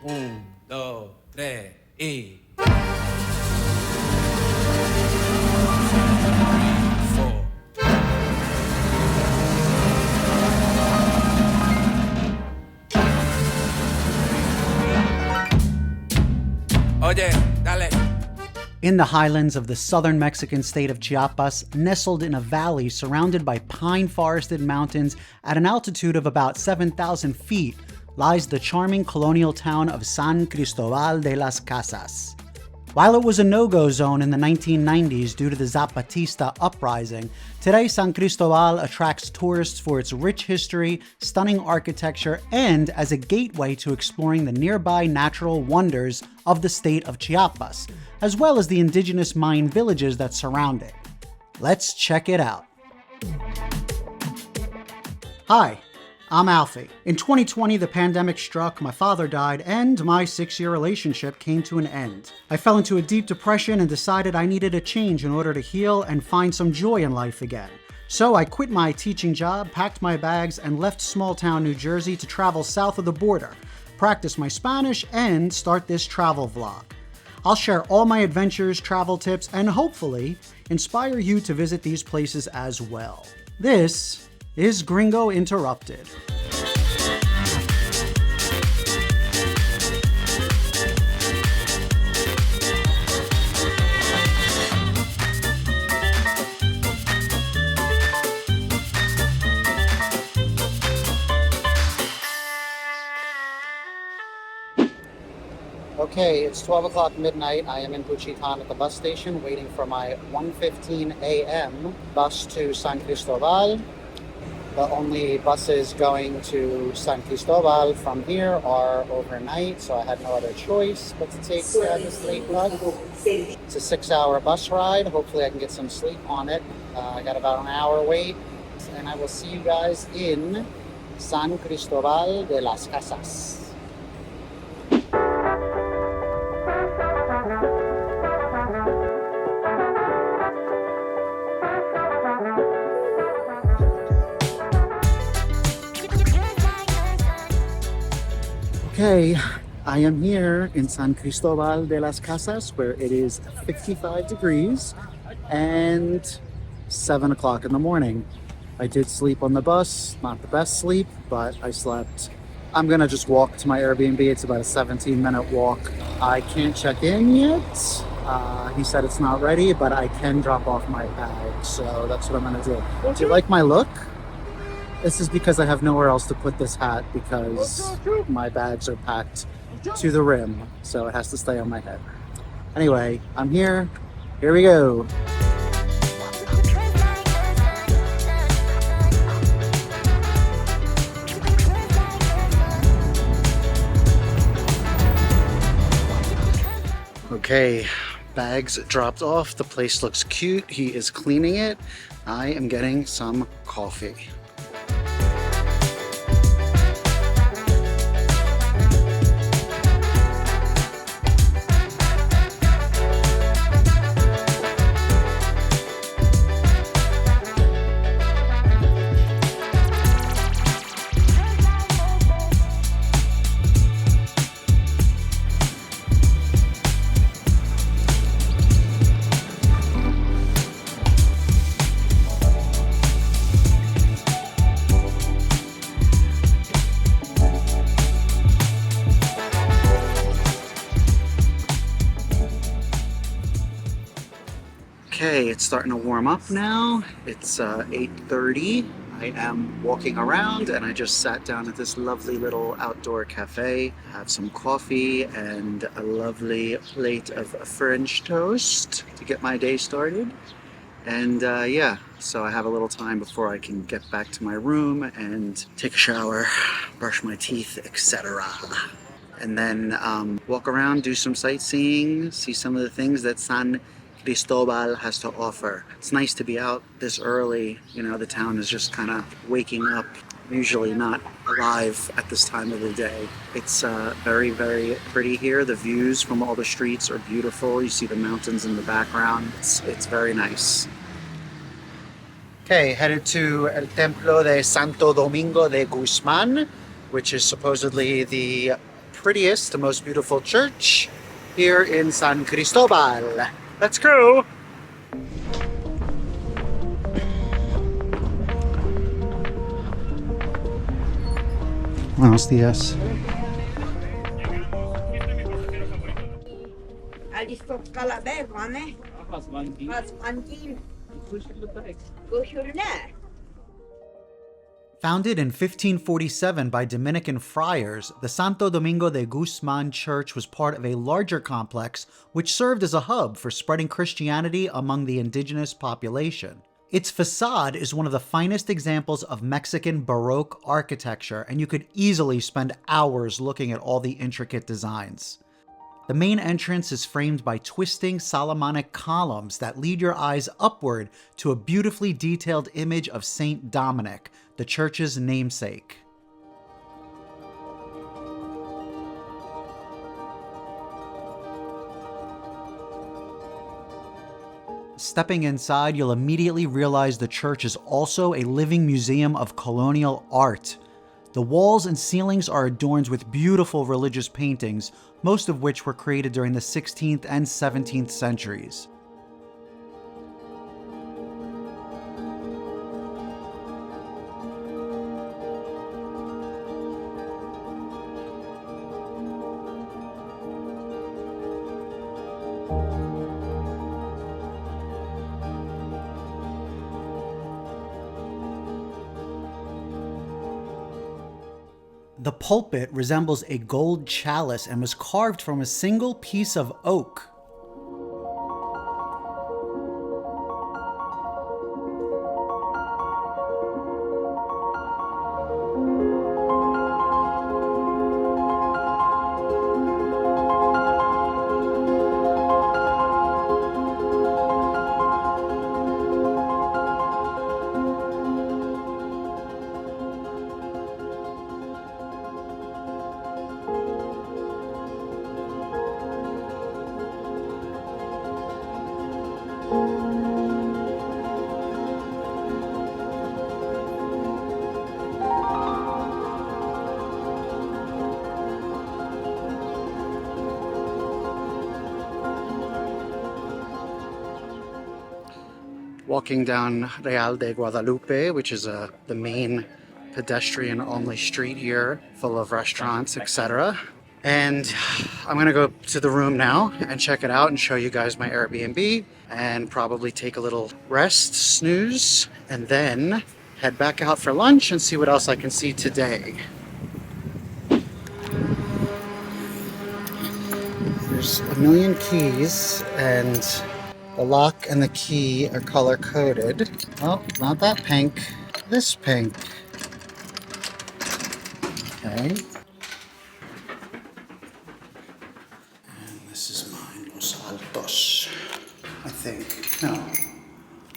Un, dos, tres, y... Oye, dale. In the highlands of the southern Mexican state of Chiapas, nestled in a valley surrounded by pine-forested mountains at an altitude of about 7,000 feet, lies the charming colonial town of San Cristóbal de Las Casas. While it was a no-go zone in the 1990s due to the Zapatista uprising, today San Cristóbal attracts tourists for its rich history, stunning architecture, and as a gateway to exploring the nearby natural wonders of the state of Chiapas, as well as the indigenous Mayan villages that surround it. Let's check it out. Hi, I'm Alfie. In 2020, the pandemic struck, my father died, and my 6-year relationship came to an end. I fell into a deep depression and decided I needed a change in order to heal and find some joy in life again. So I quit my teaching job, packed my bags, and left small-town New Jersey to travel south of the border, practice my Spanish, and start this travel vlog. I'll share all my adventures, travel tips, and hopefully inspire you to visit these places as well. This is Gringo Interrupted. Okay, it's 12 o'clock midnight. I am in Puchitan at the bus station waiting for my 1:15 a.m. bus to San Cristóbal. The only buses going to San Cristóbal from here are overnight, so I had no other choice but to take this late bus. It's a 6-hour bus ride. Hopefully I can get some sleep on it. I got about an hour wait, and I will see you guys in San Cristóbal de Las Casas. Okay, I am here in San Cristóbal de Las Casas where it is 55 degrees and 7 o'clock in the morning. I did sleep on the bus, not the best sleep, but I slept. I'm gonna just walk to my Airbnb. It's about a 17-minute walk. I can't check in yet. He said it's not ready, but I can drop off my bag, so that's what I'm gonna do. Do you like my look? This is because I have nowhere else to put this hat because my bags are packed to the rim, so it has to stay on my head. Anyway, I'm here. Here we go. Okay, bags dropped off. The place looks cute. He is cleaning it. I am getting some coffee. Okay, it's starting to warm up now. It's 8:30. I am walking around and I just sat down at this lovely little outdoor cafe. Have some coffee and a lovely plate of French toast to get my day started. And yeah, so I have a little time before I can get back to my room and take a shower, brush my teeth, etc. And then walk around, do some sightseeing, see some of the things that San Cristóbal has to offer. It's nice to be out this early. You know, the town is just kind of waking up, usually not alive at this time of the day. It's very, very pretty here. The views from all the streets are beautiful. You see the mountains in the background. It's very nice. Okay, headed to El Templo de Santo Domingo de Gúzman, which is supposedly the prettiest, the most beautiful church here in San Cristobal. Let's go! Buenos dias. Founded in 1547 by Dominican friars, the Santo Domingo de Gúzman church was part of a larger complex which served as a hub for spreading Christianity among the indigenous population. Its facade is one of the finest examples of Mexican Baroque architecture, and you could easily spend hours looking at all the intricate designs. The main entrance is framed by twisting Solomonic columns that lead your eyes upward to a beautifully detailed image of Saint Dominic, the church's namesake. Stepping inside, you'll immediately realize the church is also a living museum of colonial art. The walls and ceilings are adorned with beautiful religious paintings, most of which were created during the 16th and 17th centuries. The pulpit resembles a gold chalice and was carved from a single piece of oak. Walking down Real de Guadalupe, which is the main pedestrian-only street here, full of restaurants, etc. And I'm gonna go to the room now and check it out and show you guys my Airbnb and probably take a little rest, snooze, and then head back out for lunch and see what else I can see today. There's a million keys, and the lock and the key are color-coded. Oh, not that pink. This pink. Okay. And this is mine, Los Altos. I think. No.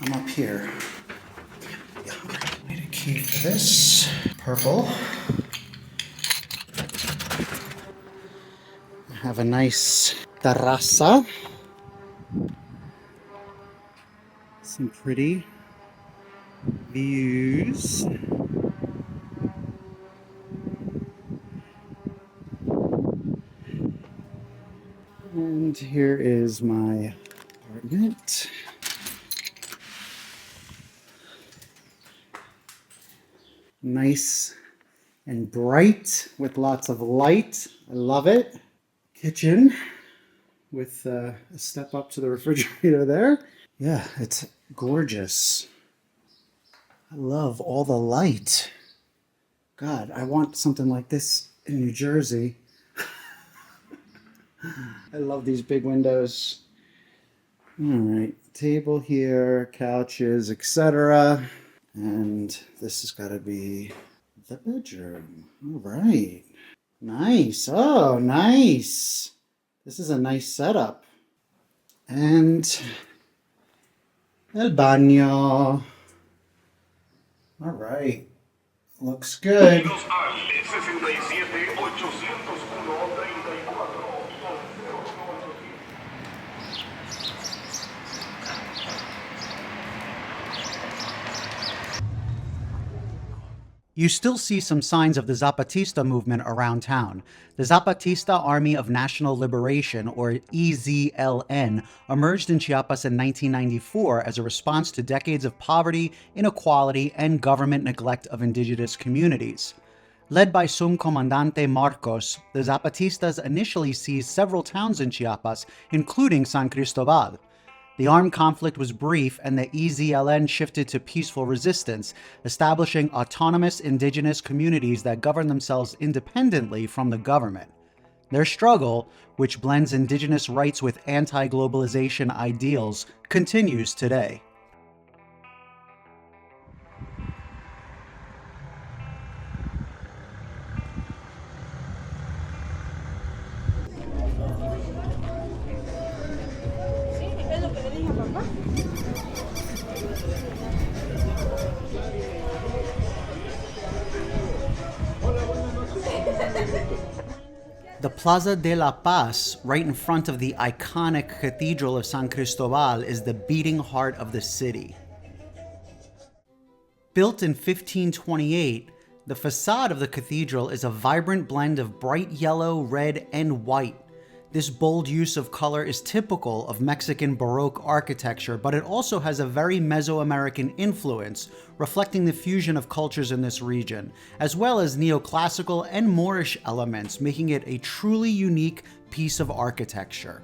I'm up here. Yeah, I need a key for this. Purple. I have a nice terraza. Some pretty views. And here is my apartment. Nice and bright with lots of light. I love it. Kitchen with a step up to the refrigerator there. Yeah, it's gorgeous. I love all the light. God, I want something like this in New Jersey. I love these big windows. All right, table here, couches, etc. And this has got to be the bedroom. All right. Nice. Oh, nice. This is a nice setup. And el baño. All right. Looks good. You still see some signs of the Zapatista movement around town. The Zapatista Army of National Liberation, or EZLN, emerged in Chiapas in 1994 as a response to decades of poverty, inequality, and government neglect of indigenous communities. Led by Subcomandante Marcos, the Zapatistas initially seized several towns in Chiapas, including San Cristobal. The armed conflict was brief, and the EZLN shifted to peaceful resistance, establishing autonomous indigenous communities that govern themselves independently from the government. Their struggle, which blends indigenous rights with anti-globalization ideals, continues today. The Plaza de la Paz, right in front of the iconic Cathedral of San Cristóbal, is the beating heart of the city. Built in 1528, the facade of the cathedral is a vibrant blend of bright yellow, red, and white. This bold use of color is typical of Mexican Baroque architecture, but it also has a very Mesoamerican influence, reflecting the fusion of cultures in this region, as well as neoclassical and Moorish elements, making it a truly unique piece of architecture.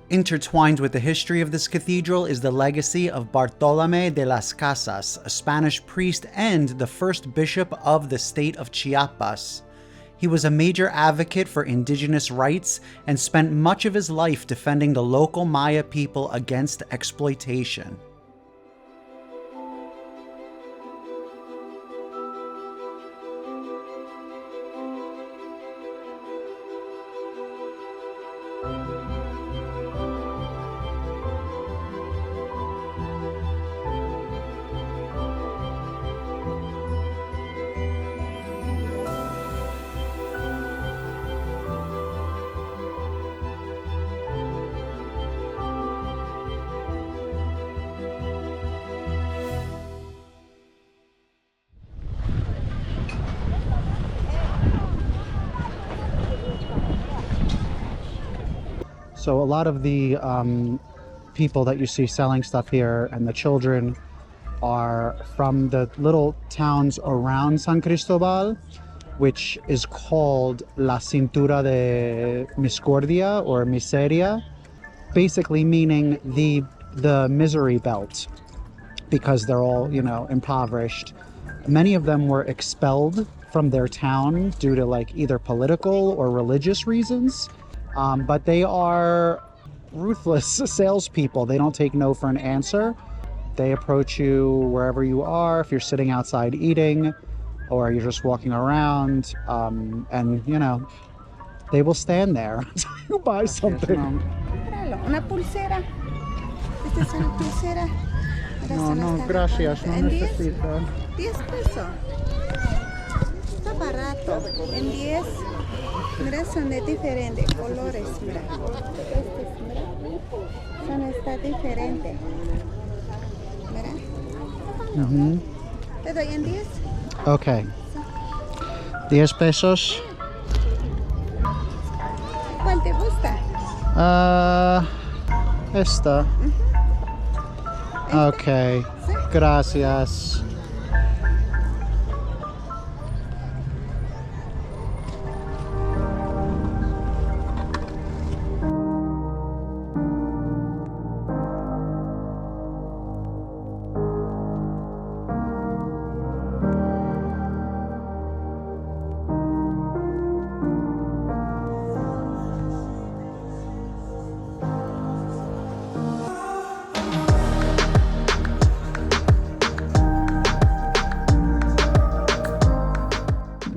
Intertwined with the history of this cathedral is the legacy of Bartolomé de las Casas, a Spanish priest and the first bishop of the state of Chiapas. He was a major advocate for indigenous rights and spent much of his life defending the local Maya people against exploitation. So a lot of the people that you see selling stuff here and the children are from the little towns around San Cristobal, which is called La Cintura de Miscordia or Miseria, basically meaning the misery belt, because they're all, impoverished. Many of them were expelled from their town due to like either political or religious reasons. But they are ruthless salespeople. They don't take no for an answer. They approach you wherever you are, if you're sitting outside eating or you're just walking around, and they will stand there until you buy something. Una pulsera. Esta es una pulsera. No, gracias, no necesito. 10 pesos. Está barato. En 10. Mira, son de diferentes colores. Mira. Son está diferente. Mira. Te doy en 10. Okay. 10 pesos. ¿Cuál te gusta? Esta. Okay. Sí. Gracias.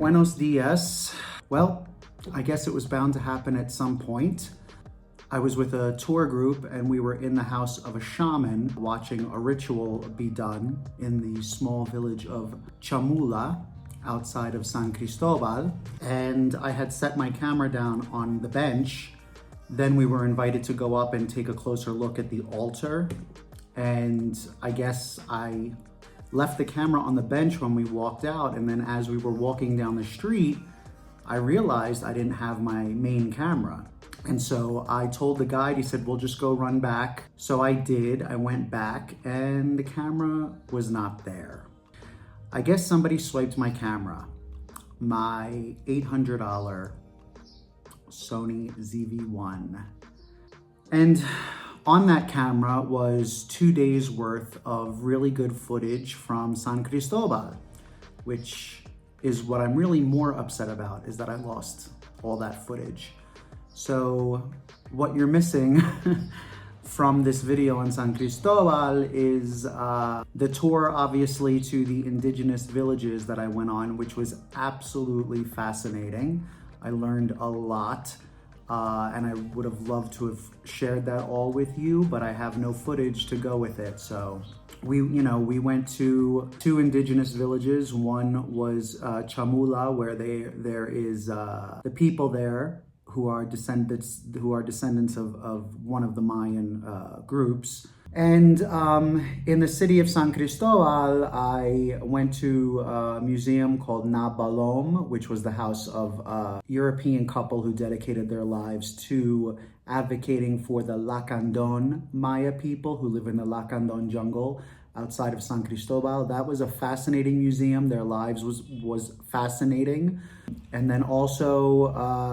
Buenos dias. Well, I guess it was bound to happen at some point. I was with a tour group and we were in the house of a shaman watching a ritual be done in the small village of Chamula outside of San Cristóbal. And I had set my camera down on the bench. Then we were invited to go up and take a closer look at the altar. And I guess I left the camera on the bench when we walked out. And then as we were walking down the street, I realized I didn't have my main camera. And so I told the guide, he said, well, just go run back. So I did, I went back and the camera was not there. I guess somebody swiped my camera, my $800 Sony ZV-1. And on that camera was 2 days worth of really good footage from San Cristóbal, which is what I'm really more upset about, is that I lost all that footage. So what you're missing from this video on San Cristóbal is the tour, obviously, to the indigenous villages that I went on, which was absolutely fascinating. I learned a lot, and I would have loved to have shared that all with you, but I have no footage to go with it. So we went to 2 indigenous villages. One was Chamula, where there is the people there who are descendants of one of the Mayan groups. And in the city of San Cristóbal, I went to a museum called Na Balom, which was the house of a European couple who dedicated their lives to advocating for the Lacandon Maya people who live in the Lacandon jungle outside of San Cristóbal. That was a fascinating museum. Their lives was fascinating. And then also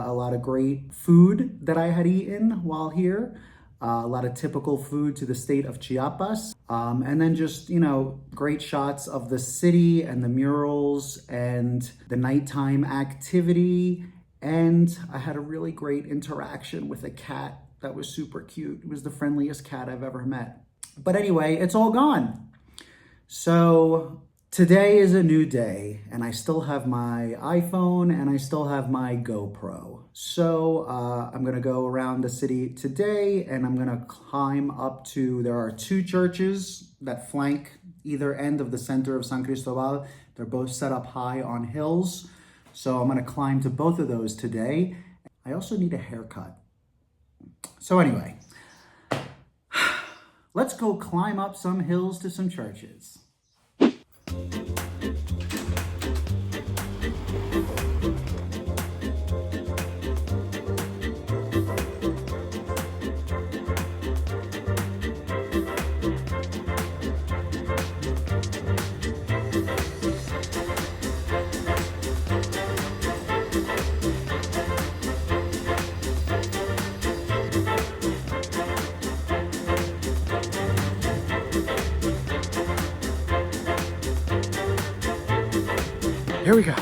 a lot of great food that I had eaten while here. A lot of typical food to the state of Chiapas. And then just, great shots of the city and the murals and the nighttime activity. And I had a really great interaction with a cat that was super cute. It was the friendliest cat I've ever met. But anyway, it's all gone. So today is a new day, and I still have my iPhone and I still have my GoPro. So I'm gonna go around the city today, and I'm gonna climb up to, there are 2 churches that flank either end of the center of San Cristóbal. They're both set up high on hills. So I'm gonna climb to both of those today. I also need a haircut. So anyway, let's go climb up some hills to some churches. Here we go.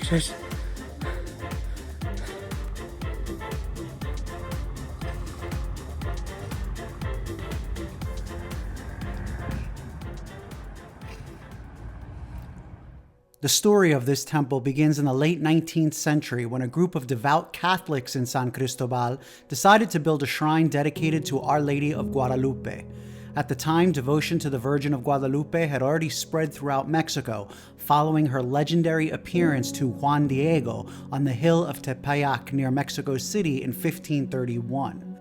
Just The story of this temple begins in the late 19th century when a group of devout Catholics in San Cristóbal decided to build a shrine dedicated to Our Lady of Guadalupe. At the time, devotion to the Virgin of Guadalupe had already spread throughout Mexico, following her legendary appearance to Juan Diego on the hill of Tepeyac near Mexico City in 1531.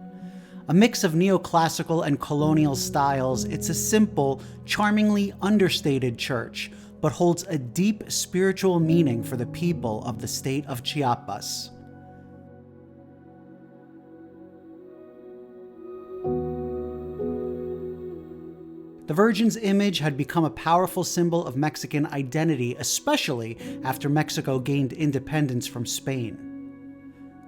A mix of neoclassical and colonial styles, it's a simple, charmingly understated church, but holds a deep spiritual meaning for the people of the state of Chiapas. The Virgin's image had become a powerful symbol of Mexican identity, especially after Mexico gained independence from Spain.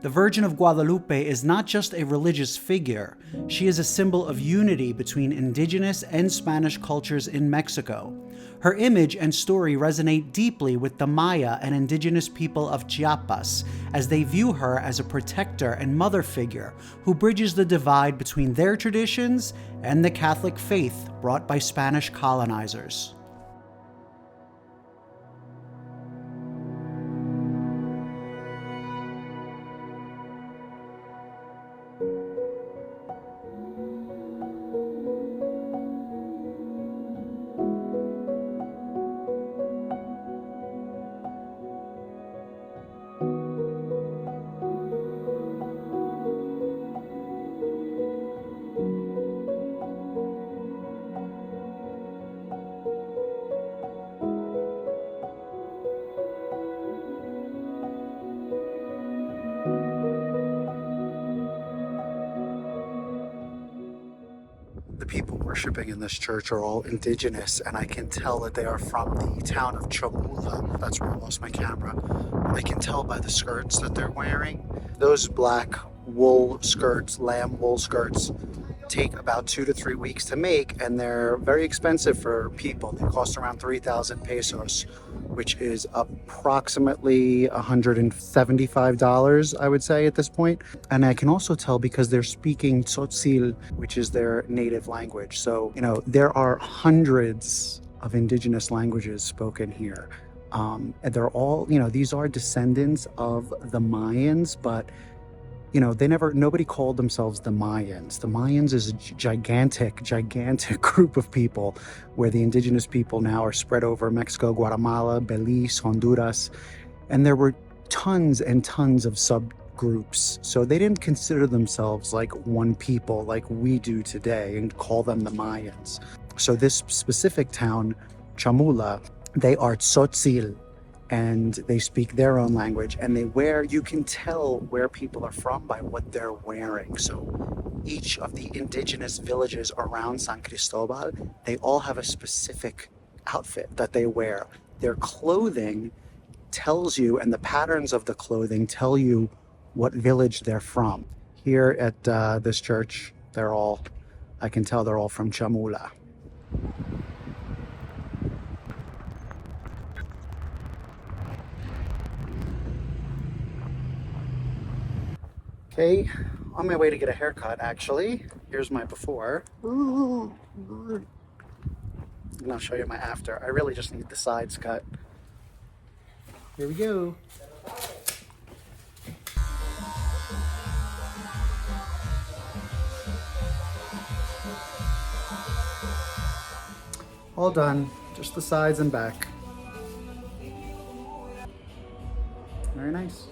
The Virgin of Guadalupe is not just a religious figure, she is a symbol of unity between indigenous and Spanish cultures in Mexico. Her image and story resonate deeply with the Maya and indigenous people of Chiapas, as they view her as a protector and mother figure who bridges the divide between their traditions and the Catholic faith brought by Spanish colonizers. The people worshiping in this church are all indigenous, and I can tell that they are from the town of Chamula. That's where I lost my camera. I can tell by the skirts that they're wearing. Those black wool skirts, lamb wool skirts, take about 2 to 3 weeks to make, and they're very expensive for people. They cost around 3,000 pesos, which is approximately $175, I would say, at this point. And I can also tell because they're speaking Tzotzil, which is their native language. So, there are hundreds of indigenous languages spoken here. And they're all, these are descendants of the Mayans, but nobody called themselves the Mayans. The Mayans is a gigantic group of people where the indigenous people now are spread over Mexico, Guatemala, Belize, Honduras, and there were tons and tons of subgroups. So they didn't consider themselves like one people like we do today and call them the Mayans. So this specific town, Chamula, they are Tzotzil, and they speak their own language, and you can tell where people are from by what they're wearing. So each of the indigenous villages around San Cristobal, they all have a specific outfit that they wear. Their clothing tells you, and the patterns of the clothing tell you what village they're from. Here at this church, I can tell they're all from Chamula. Okay, on my way to get a haircut, actually. Here's my before. And I'll show you my after. I really just need the sides cut. Here we go. All done, just the sides and back. Very nice.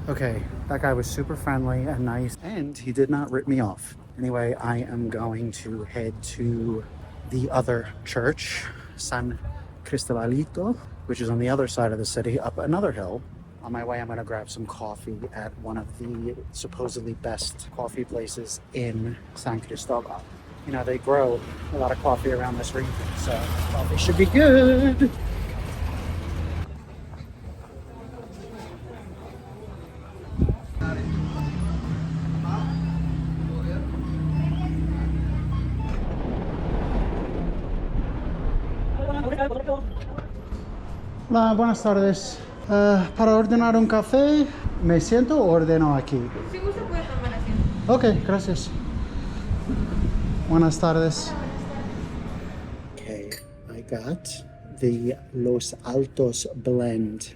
Okay, that guy was super friendly and nice, and he did not rip me off. Anyway, I am going to head to the other church, San Cristobalito, which is on the other side of the city, up another hill. On my way, I'm going to grab some coffee at one of the supposedly best coffee places in San Cristobal. They grow a lot of coffee around this region, so coffee should be good. Hola, buenas tardes. Para ordenar un café, ¿me siento o ordeno aquí? Si gusta puede tomar asiento. Ok, gracias. Buenas tardes. Okay, I got the Los Altos blend.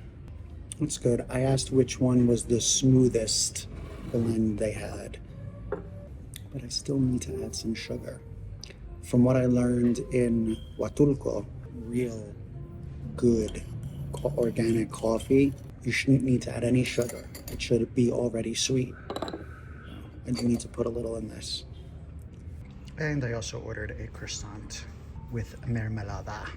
That's good. I asked which one was the smoothest blend they had, but I still need to add some sugar. From what I learned in Huatulco, real good organic coffee, you shouldn't need to add any sugar. It should be already sweet. And you need to put a little in this. And I also ordered a croissant with mermelada.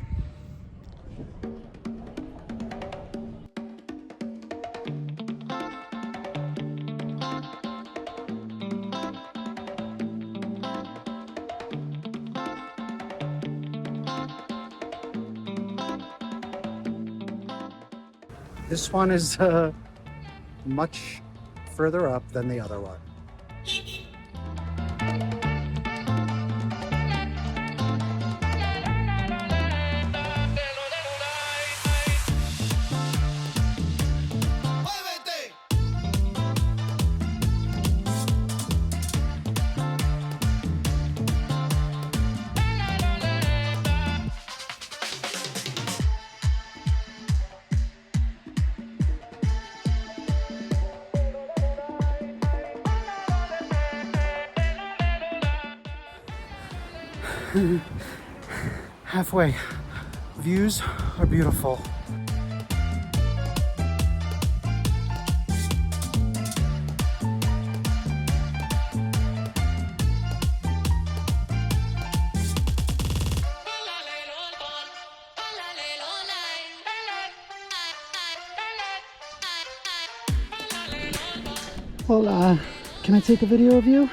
This one is much further up than the other one. Halfway. Views are beautiful. Hola, can I take a video of you?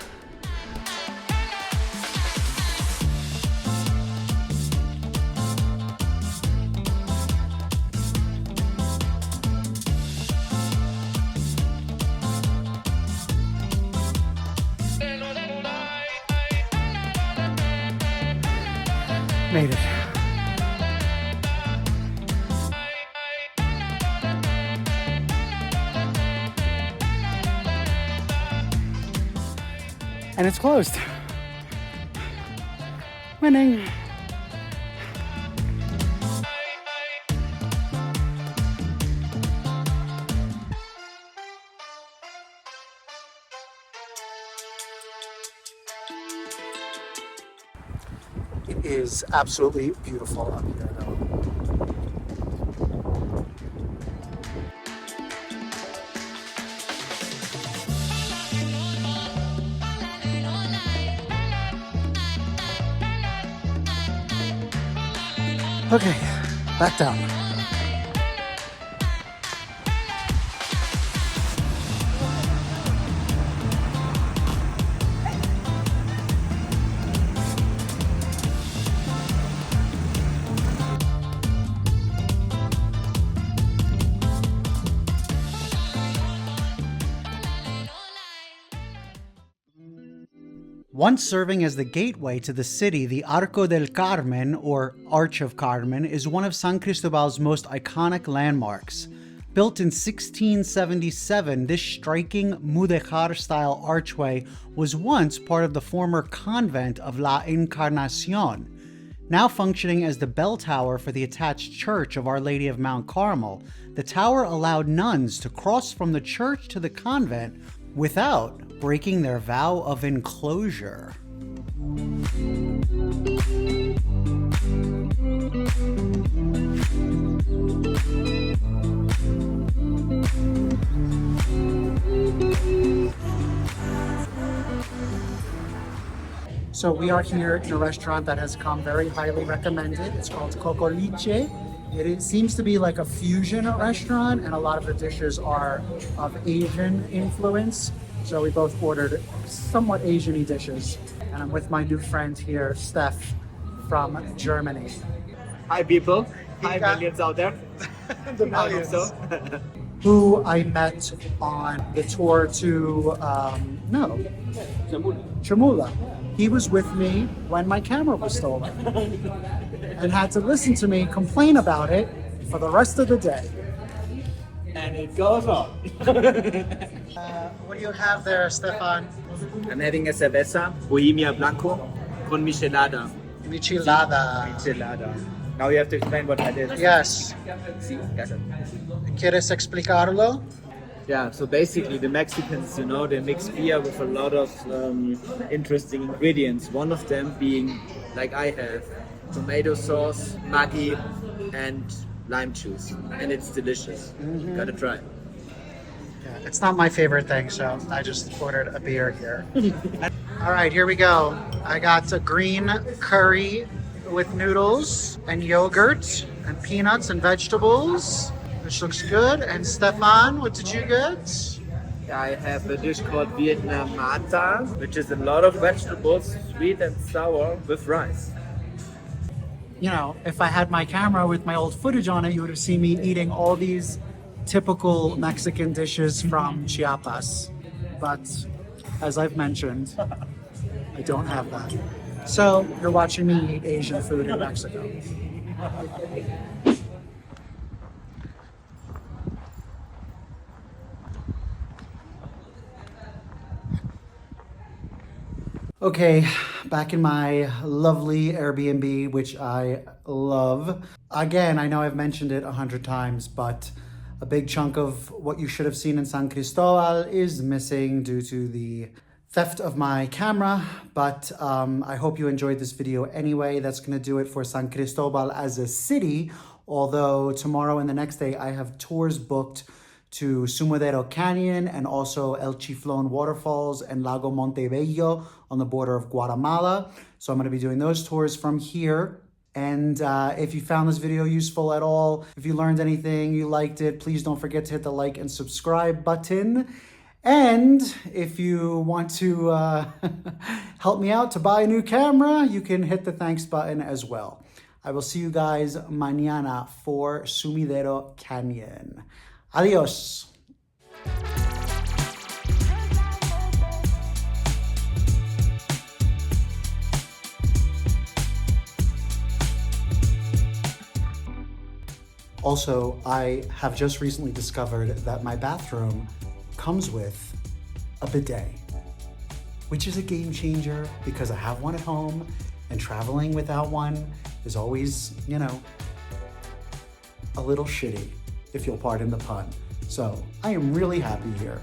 Made it. And it's closed. Winning. It is absolutely beautiful up here, though. Okay, back down. Once serving as the gateway to the city, the Arco del Carmen, or Arch of Carmen, is one of San Cristobal's most iconic landmarks. Built in 1677, this striking mudéjar-style archway was once part of the former convent of La Encarnación. Now functioning as the bell tower for the attached church of Our Lady of Mount Carmel, the tower allowed nuns to cross from the church to the convent without breaking their vow of enclosure. So we are here in a restaurant that has come very highly recommended. It's called Cocoliche. It seems to be like a fusion restaurant, and a lot of the dishes are of Asian influence. So we both ordered somewhat Asian-y dishes. And I'm with my new friend here, Steph, from Germany. Hi people. Hi millions out there. The millions. I hope so. Who I met on the tour to, Chamula. He was with me when my camera was stolen and had to listen to me complain about it for the rest of the day. And it goes on. What do you have there, Stefan? I'm having a cerveza, Bohemia Blanco, con michelada. Michelada. Michelada. Now you have to explain what that is. Yes. Sí, gracias. ¿Quieres explicarlo? Yeah, so basically the Mexicans, they mix beer with a lot of interesting ingredients. One of them being, like I have, tomato sauce, Maggi, and lime juice. And it's delicious. Mm-hmm. Gotta try. Yeah, it's not my favorite thing, so I just ordered a beer here. All right, here we go. I got a green curry with noodles and yogurt and peanuts and vegetables, which looks good. And Stefan, what did you get? I have a dish called Vietnam Mata, which is a lot of vegetables, sweet and sour, with rice. You know, if I had my camera with my old footage on it, you would have seen me eating all these typical Mexican dishes from Chiapas. but as I've mentioned, I don't have that. So you're watching me eat Asian food in Mexico. Okay, back in my lovely Airbnb, which I love. Again, I know I've mentioned it 100 times, but a big chunk of what you should have seen in San Cristobal is missing due to the theft of my camera, but I hope you enjoyed this video anyway. That's gonna do it for San Cristobal as a city, although tomorrow and the next day I have tours booked to Sumidero Canyon and also El Chiflón Waterfalls and Lago Montebello on the border of Guatemala. So I'm gonna be doing those tours from here. And if you found this video useful at all, if you learned anything, you liked it, please don't forget to hit the like and subscribe button. And if you want to help me out to buy a new camera, you can hit the thanks button as well. I will see you guys mañana for Sumidero Canyon. Adios. Also, I have just recently discovered that my bathroom comes with a bidet, which is a game changer because I have one at home and traveling without one is always, you know, a little shitty, if you'll pardon the pun. So I am really happy here.